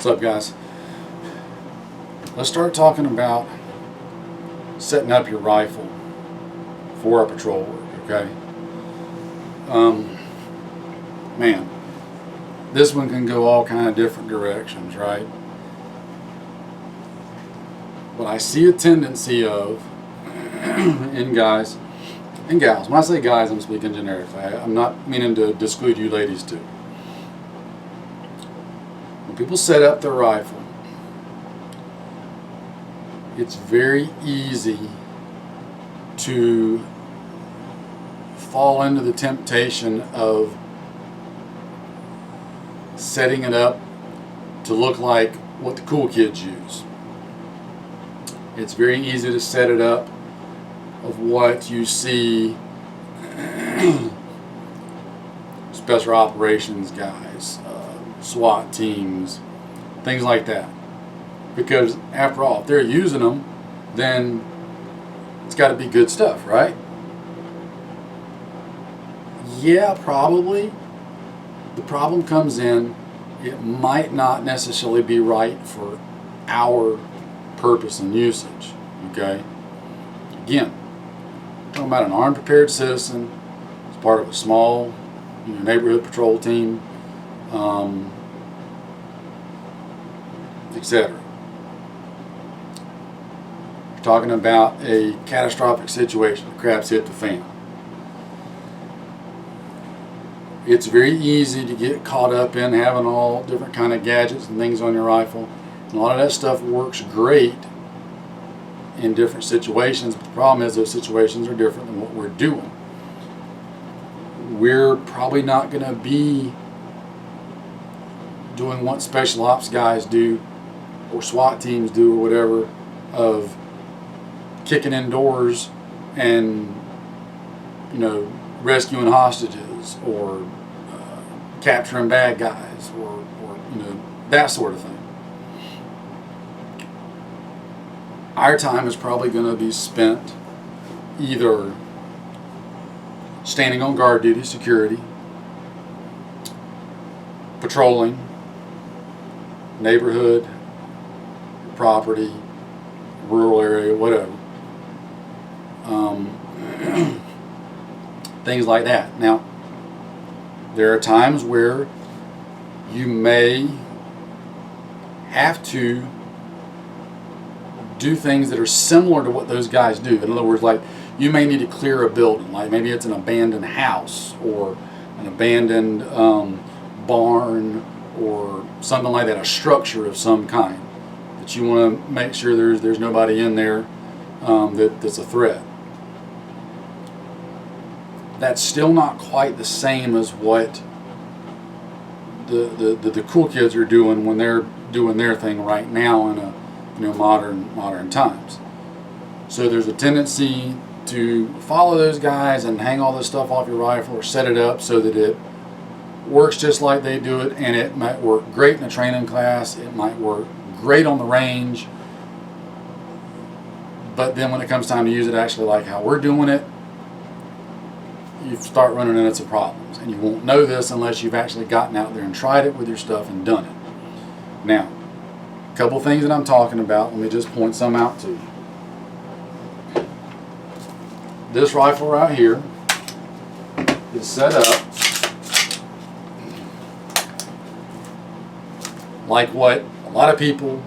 What's up, guys? Let's start talking about setting up your rifle for a patrol work, okay? Man, this one can go all kind of different directions, right? What I see a tendency of in guys and gals, when I say guys, I'm speaking generically. I'm not meaning to exclude you ladies too. When people set up their rifle, it's very easy to fall into the temptation of setting it up to look like what the cool kids use. It's very easy to set it up of what you see special operations guys, SWAT teams, things like that. Because after all, if they're using them, then it's got to be good stuff, right? Yeah, probably. The problem comes in, it might not necessarily be right for our purpose and usage, okay? Again, we're talking about an armed, prepared citizen as part of a small neighborhood patrol team, etc. We're talking about a catastrophic situation, the crap's hit the fan. It's very easy to get caught up in having all different kind of gadgets and things on your rifle. And a lot of that stuff works great in different situations, but the problem is those situations are different than what we're doing. We're probably not going to be doing what special ops guys do or SWAT teams do or whatever, of kicking in doors and rescuing hostages or capturing bad guys or that sort of thing. Our time is probably going to be spent either standing on guard duty, security, patrolling, neighborhood, property, rural area, whatever. Things like that. Now, there are times where you may have to do things that are similar to what those guys do. In other words, like you may need to clear a building, like maybe it's an abandoned house or an abandoned barn or something like that, a structure of some kind that you want to make sure there's nobody in there that's a threat. That's still not quite the same as what the cool kids are doing when they're doing their thing right now in a modern times. So there's a tendency to follow those guys and hang all this stuff off your rifle or set it up so that it works just like they do it, and it might work great in a training class, it might work great on the range, but then when it comes time to use it actually like how we're doing it, you start running into some problems, and you won't know this unless you've actually gotten out there and tried it with your stuff and done it. Now, a couple things that I'm talking about, let me just point some out to you. This rifle right here is set up like what a lot of people,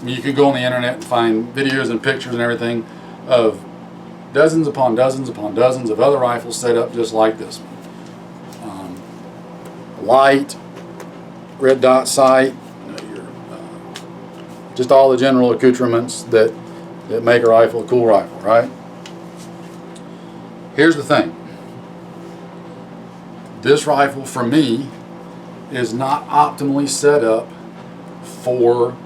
you can go on the internet and find videos and pictures and everything of dozens upon dozens upon dozens of other rifles set up just like this one. Light, red dot sight, just all the general accoutrements that make a rifle a cool rifle, right? Here's the thing. This rifle, for me, is not optimally set up for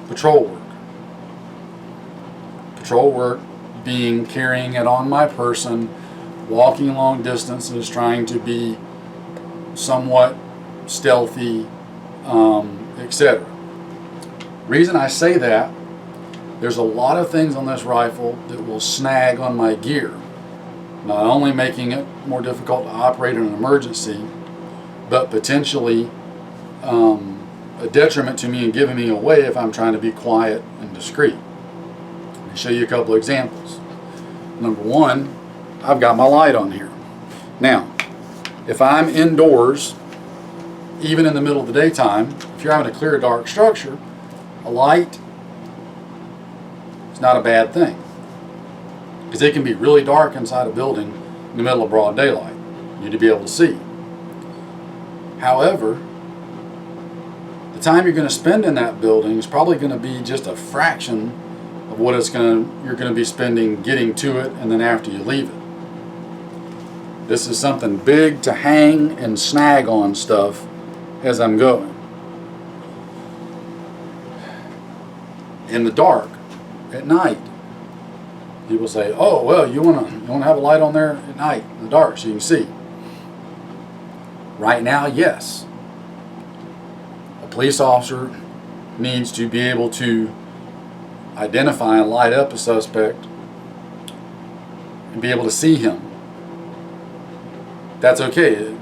patrol work. Patrol work being carrying it on my person, walking long distances, trying to be somewhat stealthy, etc. Reason I say that, there's a lot of things on this rifle that will snag on my gear, not only making it more difficult to operate in an emergency, but potentially a detriment to me and giving me away if I'm trying to be quiet and discreet. Let me show you a couple of examples. Number one, I've got my light on here. Now, if I'm indoors, even in the middle of the daytime, if you're having a clear, dark structure, a light is not a bad thing. Because it can be really dark inside a building in the middle of broad daylight. You need to be able to see. However, the time you're going to spend in that building is probably going to be just a fraction of what you're going to be spending getting to it and then after you leave it. This is something big to hang and snag on stuff as I'm going. In the dark, at night, people say, "Oh, well, you want to have a light on there at night in the dark so you can see." Right now, yes. A police officer needs to be able to identify and light up a suspect and be able to see him. That's okay.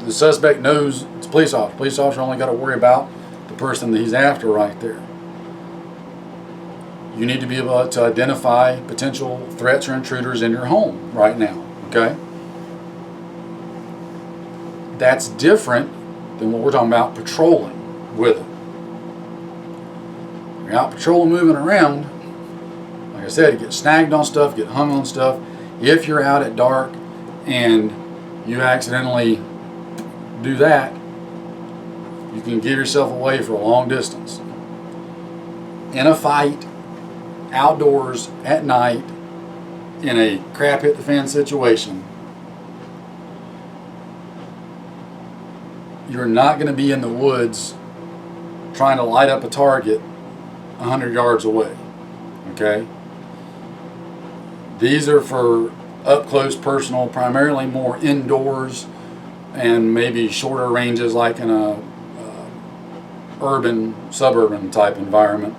The suspect knows it's a police officer. Police officer only got to worry about the person that he's after right there. You need to be able to identify potential threats or intruders in your home right now, okay? That's different than what we're talking about patrolling with it. You're out patrolling, moving around, like I said, you get snagged on stuff, get hung on stuff. If you're out at dark and you accidentally do that, you can give yourself away for a long distance. In a fight, outdoors, at night, in a crap hit the fan situation, you're not going to be in the woods trying to light up a target 100 yards away, okay? These are for up close personal, primarily more indoors and maybe shorter ranges like in a urban, suburban type environment,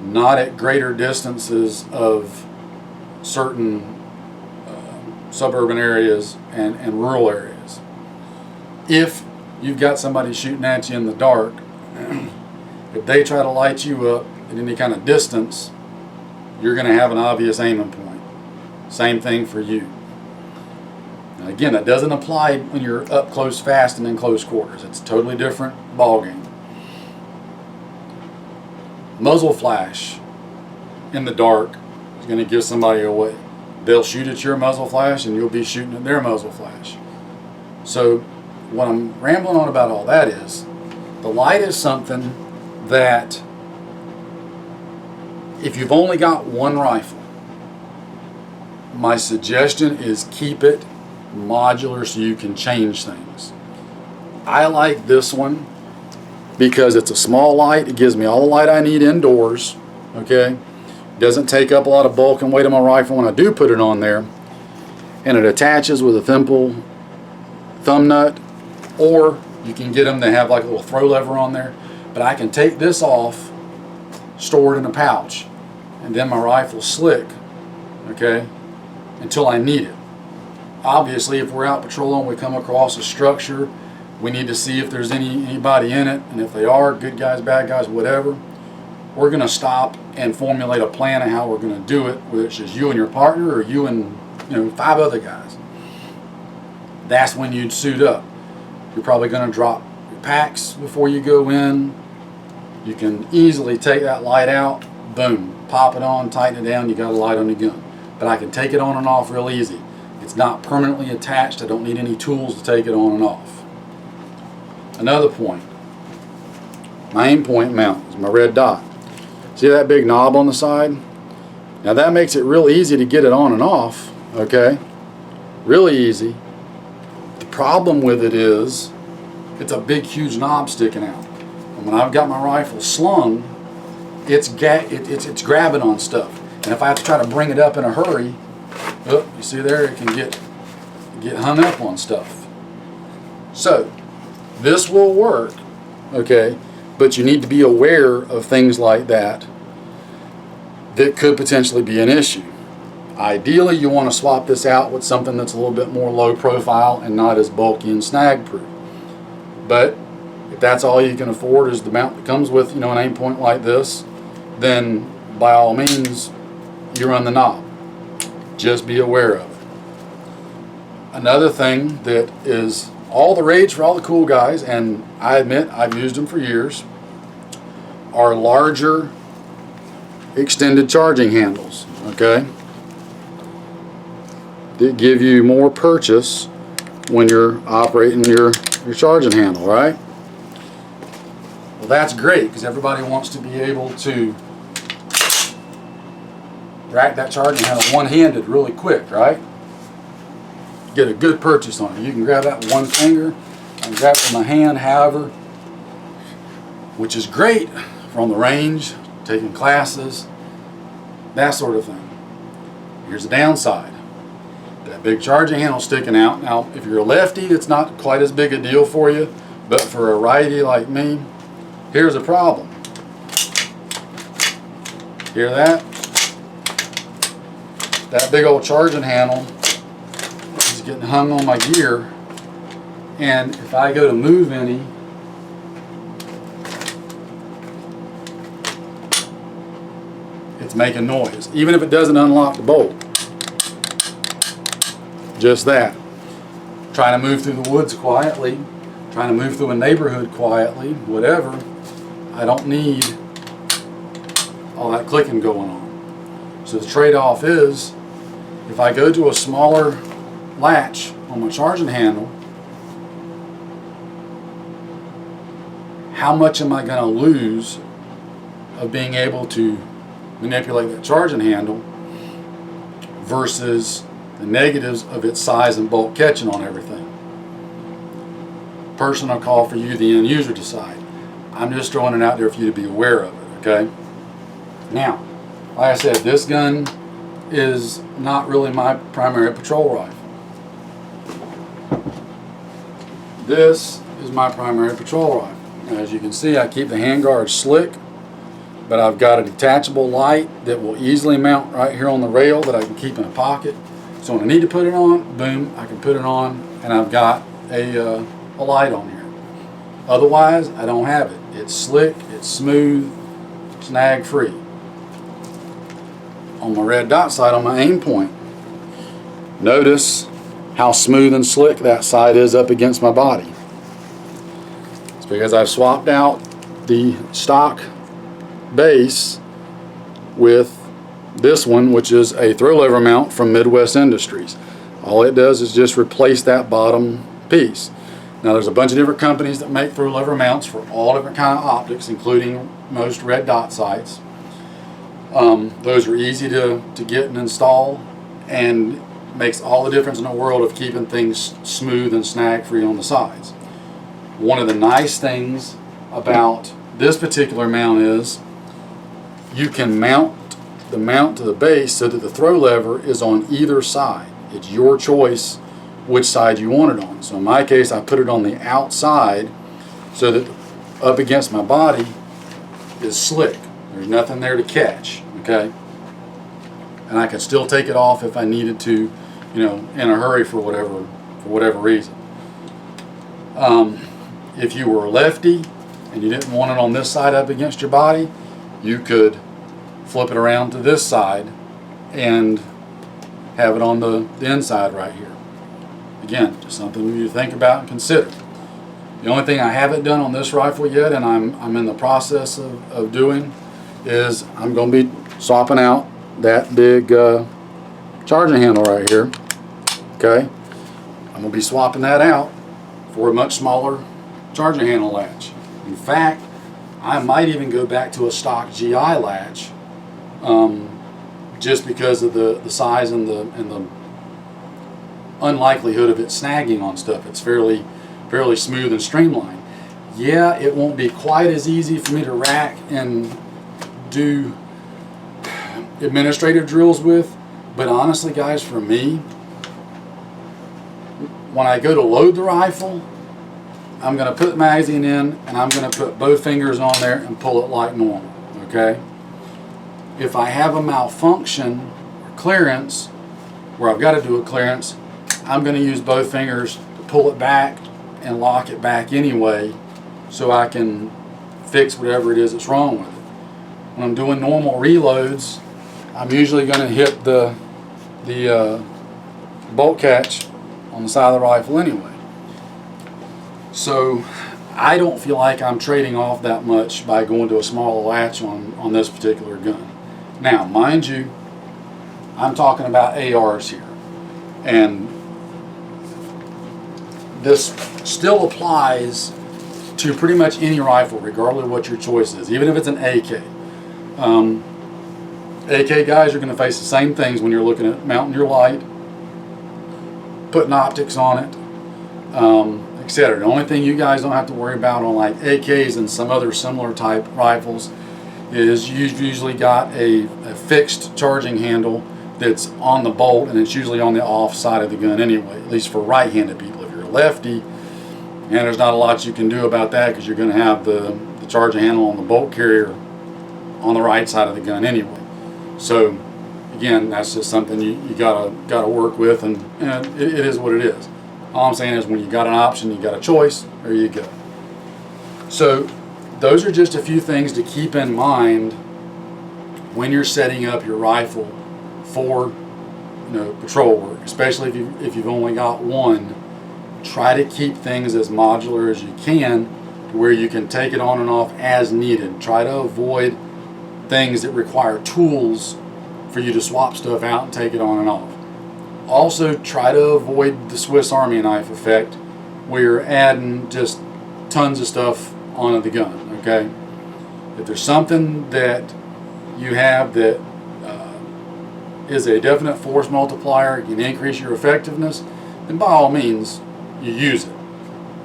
not at greater distances of certain suburban areas and rural areas. If you've got somebody shooting at you in the dark, if they try to light you up at any kind of distance, you're going to have an obvious aiming point. Same thing for you. Now again, that doesn't apply when you're up close, fast, and in close quarters. It's a totally different ballgame. Muzzle flash in the dark is going to give somebody away. They'll shoot at your muzzle flash and you'll be shooting at their muzzle flash. So what I'm rambling on about all that is, the light is something that if you've only got one rifle, my suggestion is keep it modular so you can change things. I like this one because it's a small light. It gives me all the light I need indoors, okay? Doesn't take up a lot of bulk and weight on my rifle when I do put it on there. And it attaches with a simple thumb nut, or you can get them to have like a little throw lever on there. But I can take this off, store it in a pouch, and then my rifle's slick, okay, until I need it. Obviously, if we're out patrolling, we come across a structure, we need to see if there's anybody in it, and if they are, good guys, bad guys, whatever, we're going to stop and formulate a plan of how we're going to do it, whether it's just you and your partner or you and 5 other guys. That's when you'd suit up. You're probably going to drop your packs before you go in. You can easily take that light out, boom, pop it on, tighten it down, you got a light on your gun. But I can take it on and off real easy. It's not permanently attached. I don't need any tools to take it on and off. Another point, my aim point mount is my red dot. See that big knob on the side? Now that makes it real easy to get it on and off, okay? Really easy. The problem with it is it's a big, huge knob sticking out. And when I've got my rifle slung, it's grabbing on stuff. And if I have to try to bring it up in a hurry, oh, you see there, it can get hung up on stuff. So this will work, okay, but you need to be aware of things like that could potentially be an issue. Ideally, you want to swap this out with something that's a little bit more low profile and not as bulky and snag proof. But If that's all you can afford is the mount that comes with, you know, an aim point like this, then by all means, you run the knob. Just be aware of it. Another thing that is all the rage for all the cool guys, and I admit I've used them for years, are larger extended charging handles, okay? That give you more purchase when you're operating your charging handle, right? Well, that's great because everybody wants to be able to rack that charging handle one-handed really quick, right? Get a good purchase on it. You can grab that with one finger and grab it with my hand, however, which is great for on the range, taking classes, that sort of thing. Here's the downside. That big charging handle sticking out. Now, if you're a lefty, it's not quite as big a deal for you, but for a righty like me, here's a problem. Hear that? That big old charging handle is getting hung on my gear, and if I go to move any, it's making noise, even if it doesn't unlock the bolt. Just that. Trying to move through the woods quietly, trying to move through a neighborhood quietly, whatever, I don't need all that clicking going on. So the trade-off is, if I go to a smaller latch on my charging handle, how much am I going to lose of being able to manipulate that charging handle versus the negatives of its size and bulk catching on everything? Personal call for you, the end user, decide. I'm just throwing it out there for you to be aware of it, okay? Now, like I said, this gun is not really my primary patrol rifle. This is my primary patrol rifle. As you can see, I keep the handguard slick, but I've got a detachable light that will easily mount right here on the rail that I can keep in a pocket. So when I need to put it on, boom, I can put it on, and I've got a light on here. Otherwise, I don't have it. It's slick, it's smooth, snag free. On my red dot sight on my aim point, notice how smooth and slick that sight is up against my body. It's because I've swapped out the stock base with this one, which is a throw lever mount from Midwest Industries. All it does is just replace that bottom piece. Now there's a bunch of different companies that make throw lever mounts for all different kind of optics, including most red dot sights. Those are easy to get and install, and makes all the difference in the world of keeping things smooth and snag free on the sides. One of the nice things about this particular mount is you can mount the mount to the base so that the throw lever is on either side. It's your choice which side you want it on. So in my case, I put it on the outside so that up against my body is slick. There's nothing there to catch, okay? And I can still take it off if I needed to, you know, in a hurry for whatever reason. If you were a lefty and you didn't want it on this side up against your body, you could flip it around to this side and have it on the inside right here. Again, just something for you to think about and consider. The only thing I haven't done on this rifle yet, and I'm in the process of doing, is I'm going to be swapping out that big charging handle right here. Okay, I'm going to be swapping that out for a much smaller charging handle latch. In fact, I might even go back to a stock GI latch, just because of the size and the unlikelihood of it snagging on stuff. It's fairly smooth and streamlined. Yeah, it won't be quite as easy for me to rack and do administrative drills with, but honestly, guys, for me, when I go to load the rifle, I'm going to put the magazine in and I'm going to put both fingers on there and pull it like normal, okay? If I have a malfunction or clearance where I've got to do a clearance, I'm going to use both fingers to pull it back and lock it back anyway so I can fix whatever it is that's wrong with it. When I'm doing normal reloads, I'm usually going to hit the bolt catch on the side of the rifle anyway. So I don't feel like I'm trading off that much by going to a smaller latch on this particular gun. Now, mind you, I'm talking about ARs here, and this still applies to pretty much any rifle, regardless of what your choice is, even if it's an AK. AK guys are going to face the same things when you're looking at mounting your light, putting optics on it, etc. The only thing you guys don't have to worry about on like AKs and some other similar type rifles is you've usually got a fixed charging handle that's on the bolt, and it's usually on the off side of the gun anyway, at least for right-handed people. If you're a lefty, and there's not a lot you can do about that because you're going to have the charging handle on the bolt carrier on the right side of the gun anyway. So again, that's just something you gotta work with, and it is what it is. All I'm saying is when you got an option, you got a choice, there you go. So those are just a few things to keep in mind when you're setting up your rifle for patrol work, especially if you've only got one. Try to keep things as modular as you can to where you can take it on and off as needed. Try to avoid things that require tools for you to swap stuff out and take it on and off. Also, try to avoid the Swiss Army knife effect where you're adding just tons of stuff onto the gun, okay? If there's something that you have that is a definite force multiplier, can increase your effectiveness, then by all means, you use it.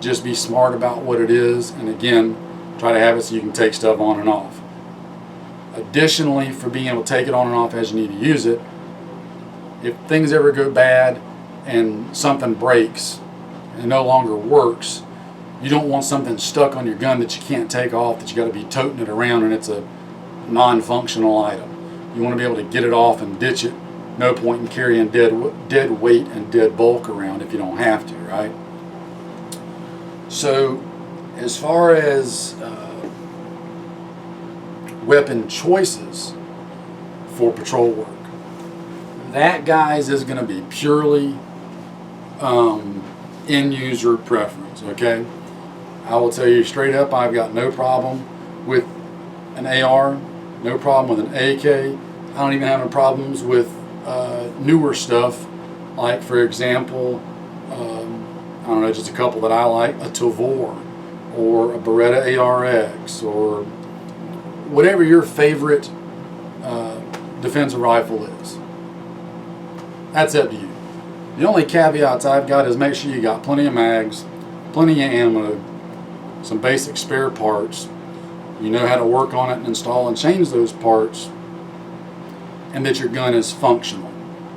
Just be smart about what it is, and again, try to have it so you can take stuff on and off. Additionally, for being able to take it on and off as you need to use it, if things ever go bad and something breaks and no longer works, you don't want something stuck on your gun that you can't take off, that you got to be toting it around and it's a non-functional item. You want to be able to get it off and ditch it. No point in carrying dead weight and dead bulk around if you don't have to, right? So as far as weapon choices for patrol work, that, guys, is going to be purely end user preference, okay? I will tell you straight up, I've got no problem with an AR, no problem with an AK. I don't even have any problems with newer stuff, like for example, I don't know, just a couple that I like, a Tavor or a Beretta ARX or whatever your favorite defensive rifle is. That's up to you. The only caveats I've got is make sure you got plenty of mags, plenty of ammo, some basic spare parts. You know how to work on it and install and change those parts, and that your gun is functional,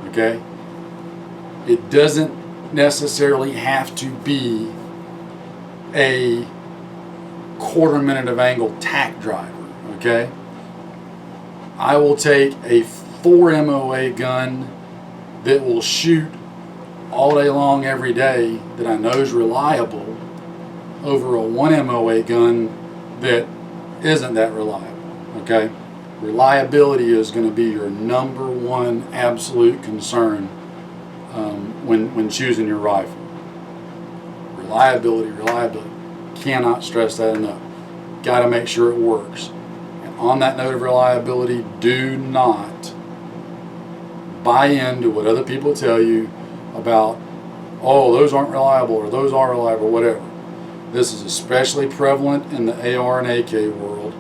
okay? It doesn't necessarily have to be a 1/4 minute of angle tack driver, okay? I will take a 4 MOA gun that will shoot all day long every day that I know is reliable over a 1 MOA gun that isn't that reliable, okay? Reliability is going to be your number one absolute concern when choosing your rifle. Reliability. Cannot stress that enough. Got to make sure it works. And on that note of reliability, do not buy into what other people tell you about, oh, those aren't reliable or those are reliable, whatever. This is especially prevalent in the AR and AK world.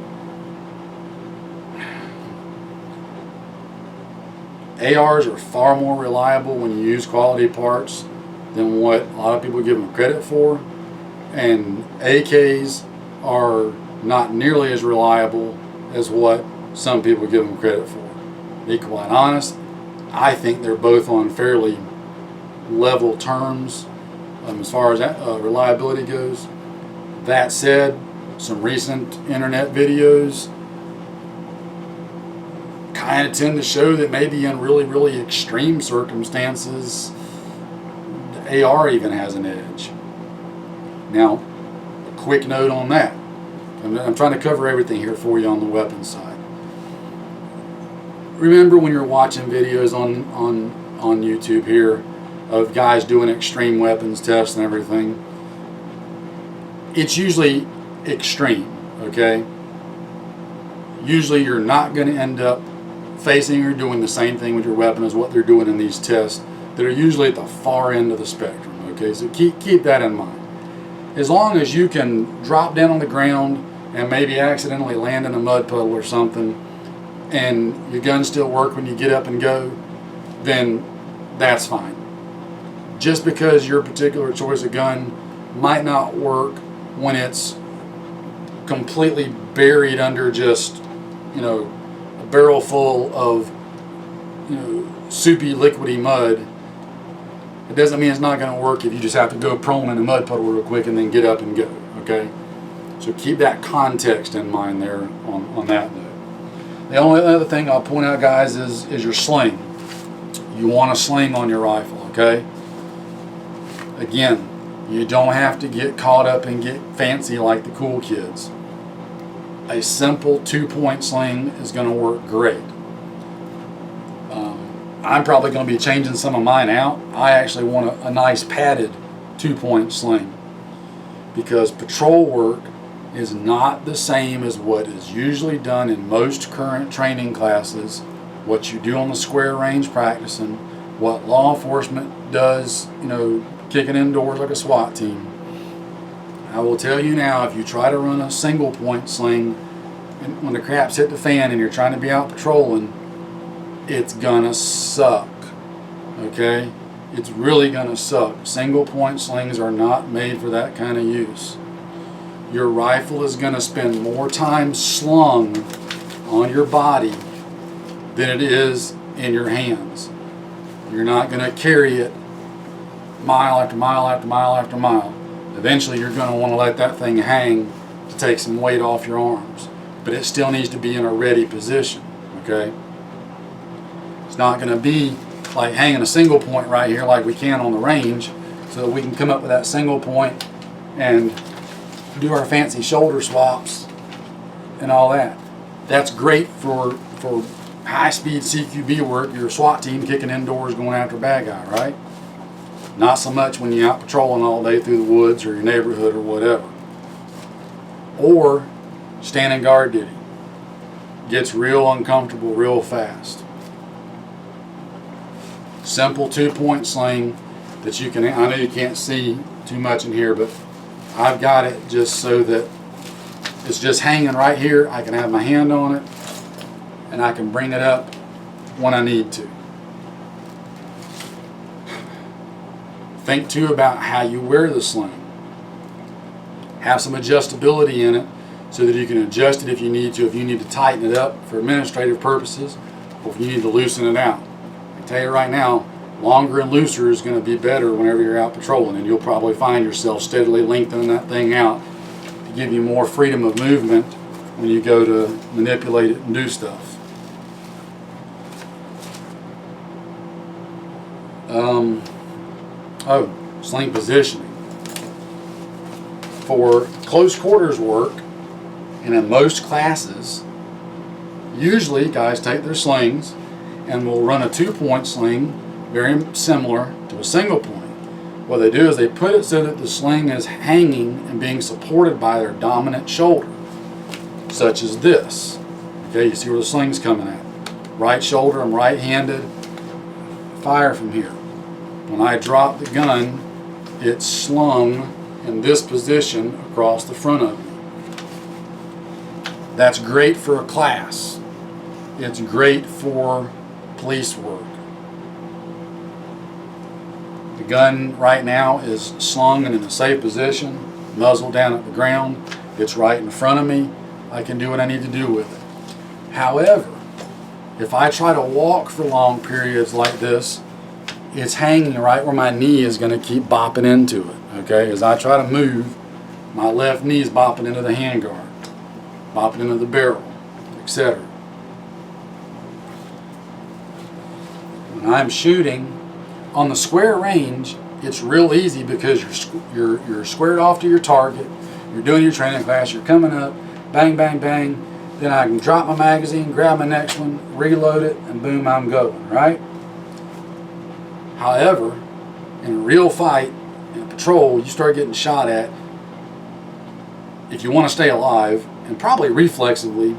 ARs are far more reliable when you use quality parts than what a lot of people give them credit for, and AKs are not nearly as reliable as what some people give them credit for. To be quite honest, I think they're both on fairly level terms as far as reliability goes. That said, some recent internet videos kind of tend to show that maybe in really, really extreme circumstances, the AR even has an edge. Now, of quick note on that. I'm trying to cover everything here for you on the weapons side. Remember when you're watching videos on YouTube here of guys doing extreme weapons tests and everything, it's usually extreme, okay? Usually you're not going to end up facing or doing the same thing with your weapon as what they're doing in these tests that are usually at the far end of the spectrum, okay? So keep that in mind. As long as you can drop down on the ground and maybe accidentally land in a mud puddle or something, and your gun still work when you get up and go, then that's fine. Just because your particular choice of gun might not work when it's completely buried under just, a barrel full of, soupy, liquidy mud, it doesn't mean it's not going to work if you just have to go prone in a mud puddle real quick and then get up and go, okay? So keep that context in mind there on that note. The only other thing I'll point out, guys, is your sling. You want a sling on your rifle, okay? Again, you don't have to get caught up and get fancy like the cool kids. A simple 2-point sling is going to work great. I'm probably going to be changing some of mine out. I actually want a nice padded 2-point sling, because patrol work is not the same as what is usually done in most current training classes, what you do on the square range practicing, what law enforcement does, kicking indoors like a SWAT team. I will tell you now, if you try to run a single point sling, and when the crap's hit the fan and you're trying to be out patrolling, it's gonna suck, okay? It's really gonna suck. Single point slings are not made for that kind of use. Your rifle is gonna spend more time slung on your body than it is in your hands. You're not gonna carry it mile after mile after mile after mile. Eventually you're gonna wanna let that thing hang to take some weight off your arms, but it still needs to be in a ready position, okay? It's not going to be like hanging a single point right here like we can on the range, so that we can come up with that single point and do our fancy shoulder swaps and all that. That's great for high-speed CQB work, your SWAT team kicking indoors going after a bad guy, right? Not so much when you're out patrolling all day through the woods or your neighborhood or whatever. Or standing guard duty. Gets real uncomfortable real fast. Simple 2-point sling that you can, I know you can't see too much in here, but I've got it just so that it's just hanging right here. I can have my hand on it and I can bring it up when I need to. Think too about how you wear the sling. Have some adjustability in it so that you can adjust it if you need to. If you need to tighten it up for administrative purposes, or if you need to loosen it out. I tell you right now, longer and looser is going to be better whenever you're out patrolling, and you'll probably find yourself steadily lengthening that thing out to give you more freedom of movement when you go to manipulate it and do stuff. Sling positioning. For close quarters work, and in most classes, usually guys take their slings and will run a 2-point sling very similar to a single point. What they do is they put it so that the sling is hanging and being supported by their dominant shoulder, such as this. Okay, you see where the sling's coming at. Right shoulder, I'm right-handed, fire from here. When I drop the gun, it's slung in this position across the front of me. That's great for a class. It's great for police work. The gun right now is slung and in a safe position, muzzle down at the ground. It's right in front of me. I can do what I need to do with it. However, if I try to walk for long periods like this, it's hanging right where my knee is going to keep bopping into it. Okay, as I try to move, my left knee is bopping into the handguard, bopping into the barrel, etc. When I'm shooting on the square range, it's real easy because you're squared off to your target. You're doing your training class, you're coming up, bang, bang, bang. Then I can drop my magazine, grab my next one, reload it, and boom, I'm going, right? However, in a real fight, in a patrol, you start getting shot at. If you want to stay alive, and probably reflexively,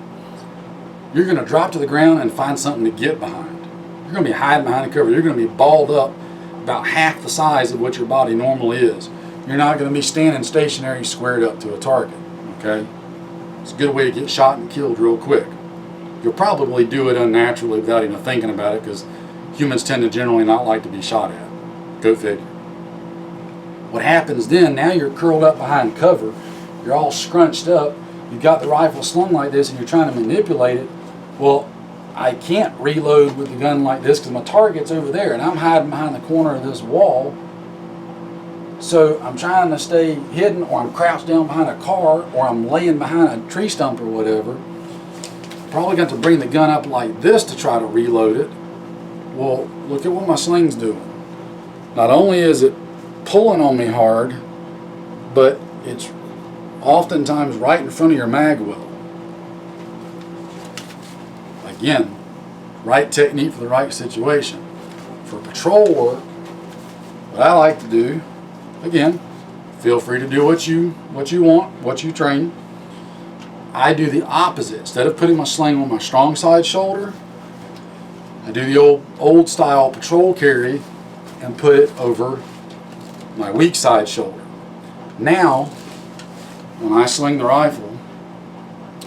you're going to drop to the ground and find something to get behind. You're going to be hiding behind the cover. You're going to be balled up about half the size of what your body normally is. You're not going to be standing stationary squared up to a target, okay? It's a good way to get shot and killed real quick. You'll probably do it unnaturally without even thinking about it, because humans tend to generally not like to be shot at. Go figure. What happens then, now you're curled up behind cover, you're all scrunched up, you've got the rifle slung like this and you're trying to manipulate it. Well, I can't reload with the gun like this because my target's over there and I'm hiding behind the corner of this wall. So I'm trying to stay hidden, or I'm crouched down behind a car, or I'm laying behind a tree stump or whatever. Probably got to bring the gun up like this to try to reload it. Well, look at what my sling's doing. Not only is it pulling on me hard, but it's oftentimes right in front of your mag well. Again, right technique for the right situation. For patrol work, what I like to do, again, feel free to do what you want, what you train. I do the opposite. Instead of putting my sling on my strong side shoulder, I do the old style patrol carry and put it over my weak side shoulder. Now, when I sling the rifle,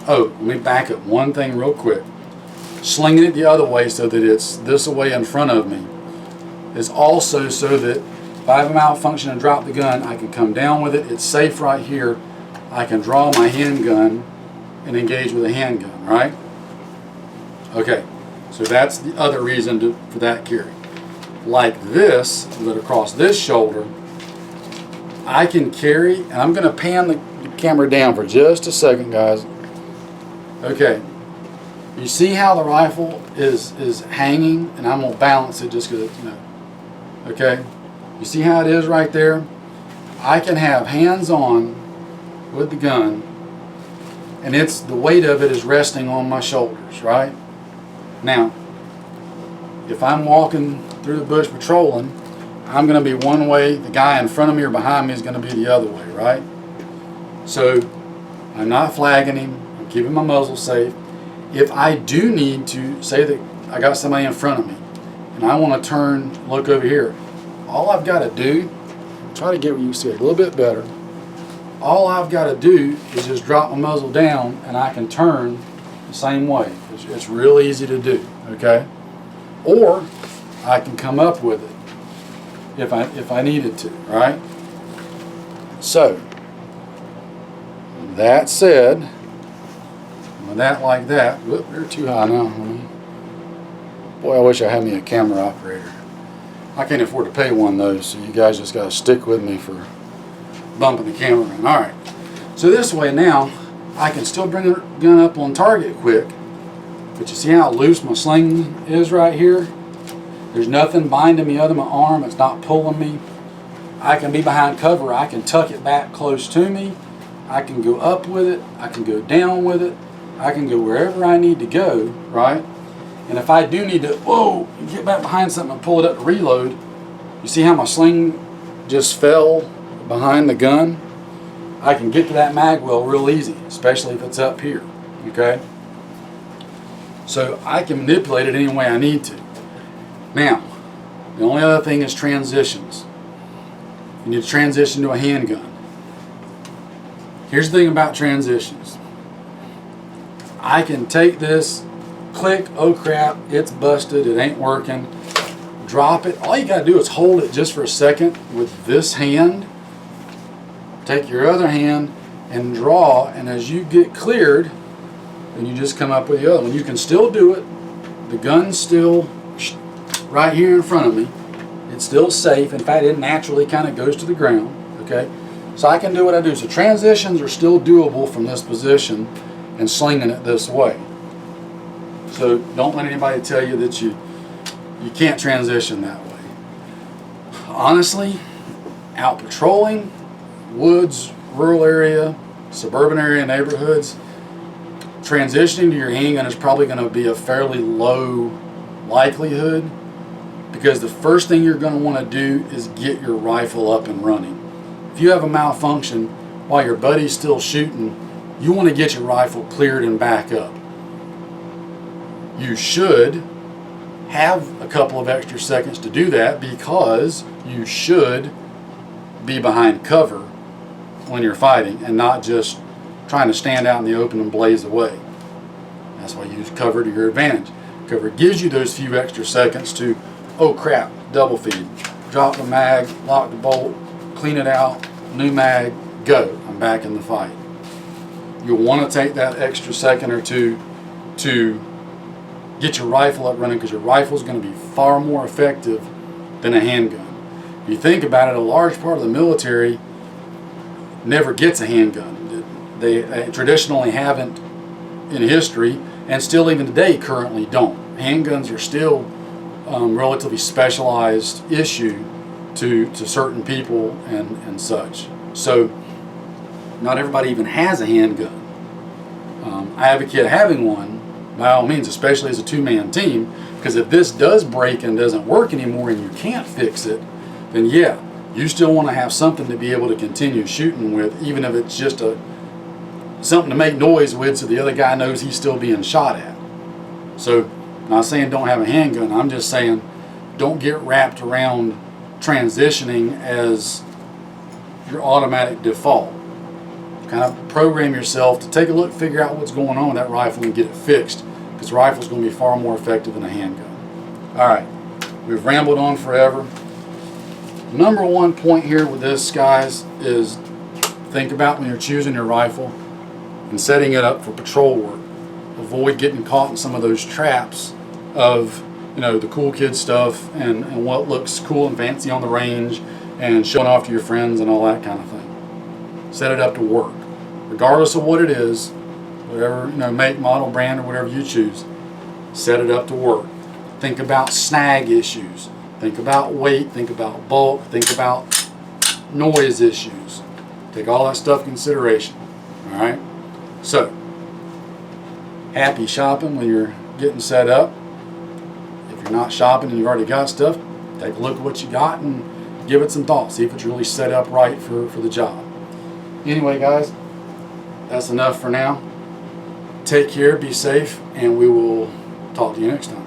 let me back up one thing real quick. Slinging it the other way so that it's this way in front of me is also so that if I have a malfunction and drop the gun, I can come down with it. It's safe right here. I can draw my handgun and engage with a handgun, right? Okay, so that's the other reason for that carry. Like this, but across this shoulder, I can carry, and I'm going to pan the camera down for just a second, guys. Okay, you see how the rifle is hanging, and I'm going to balance it just because, okay? You see how it is right there? I can have hands on with the gun, and the weight of it is resting on my shoulders, right? Now, if I'm walking through the bush patrolling, I'm going to be one way, the guy in front of me or behind me is going to be the other way, right? So I'm not flagging him, I'm keeping my muzzle safe. If I do need to, say that I got somebody in front of me and I want to turn, look over here, all I've got to do, try to get where you can see it a little bit better, all I've got to do is just drop my muzzle down and I can turn the same way. It's real easy to do, okay? Or I can come up with it if I needed to, right? So, that said, with that like that, whoop, you're too high now. Boy, I wish I had me a camera operator. I can't afford to pay one though, so you guys just got to stick with me for bumping the camera in. All right, so this way now, I can still bring the gun up on target quick, but you see how loose my sling is right here? There's nothing binding me other than my arm. It's not pulling me. I can be behind cover. I can tuck it back close to me. I can go up with it. I can go down with it. I can go wherever I need to go, right? And if I do need to, get back behind something and pull it up to reload, you see how my sling just fell behind the gun? I can get to that mag well real easy, especially if it's up here, okay? So I can manipulate it any way I need to. Now, the only other thing is transitions. You need to transition to a handgun. Here's the thing about transitions. I can take this, click, oh crap, it's busted, it ain't working. Drop it. All you gotta do is hold it just for a second with this hand. Take your other hand and draw, and as you get cleared, then you just come up with the other one. You can still do it. The gun's still right here in front of me. It's still safe. In fact, it naturally kind of goes to the ground, okay? So I can do what I do. So transitions are still doable from this position and slinging it this way. So don't let anybody tell you that you can't transition that way. Honestly, out patrolling, woods, rural area, suburban area neighborhoods, transitioning to your handgun is probably going to be a fairly low likelihood, because the first thing you're going to want to do is get your rifle up and running. If you have a malfunction while your buddy's still shooting, you want to get your rifle cleared and back up. You should have a couple of extra seconds to do that, because you should be behind cover when you're fighting and not just trying to stand out in the open and blaze away. That's why you use cover to your advantage. Cover gives you those few extra seconds to, oh crap, double feed, drop the mag, lock the bolt, clean it out, new mag, go, I'm back in the fight. You'll want to take that extra second or two to get your rifle up running, because your rifle is going to be far more effective than a handgun. If you think about it, a large part of the military never gets a handgun. They traditionally haven't in history, and still even today currently don't. Handguns are still relatively specialized issue to certain people and such. So not everybody even has a handgun. I advocate having one by all means, especially as a two-man team, because if this does break and doesn't work anymore and you can't fix it, then yeah, you still want to have something to be able to continue shooting with, even if it's just something to make noise with so the other guy knows he's still being shot at. So, I'm not saying don't have a handgun, I'm just saying don't get wrapped around transitioning as your automatic default. Kind of program yourself to take a look, figure out what's going on with that rifle and get it fixed, because the rifle is going to be far more effective than a handgun. Alright, we've rambled on forever. Number one point here with this, guys, is think about when you're choosing your rifle and setting it up for patrol work. Avoid getting caught in some of those traps of, you know, the cool kid stuff and what looks cool and fancy on the range and showing off to your friends and all that kind of thing. Set it up to work. Regardless of what it is, whatever, you know, make, model, brand, or whatever you choose, set it up to work. Think about snag issues. Think about weight, think about bulk, think about noise issues. Take all that stuff into consideration. Alright? So, happy shopping when you're getting set up. If you're not shopping and you've already got stuff, take a look at what you got and give it some thought. See if it's really set up right for the job. Anyway, guys, that's enough for now. Take care, be safe, and we will talk to you next time.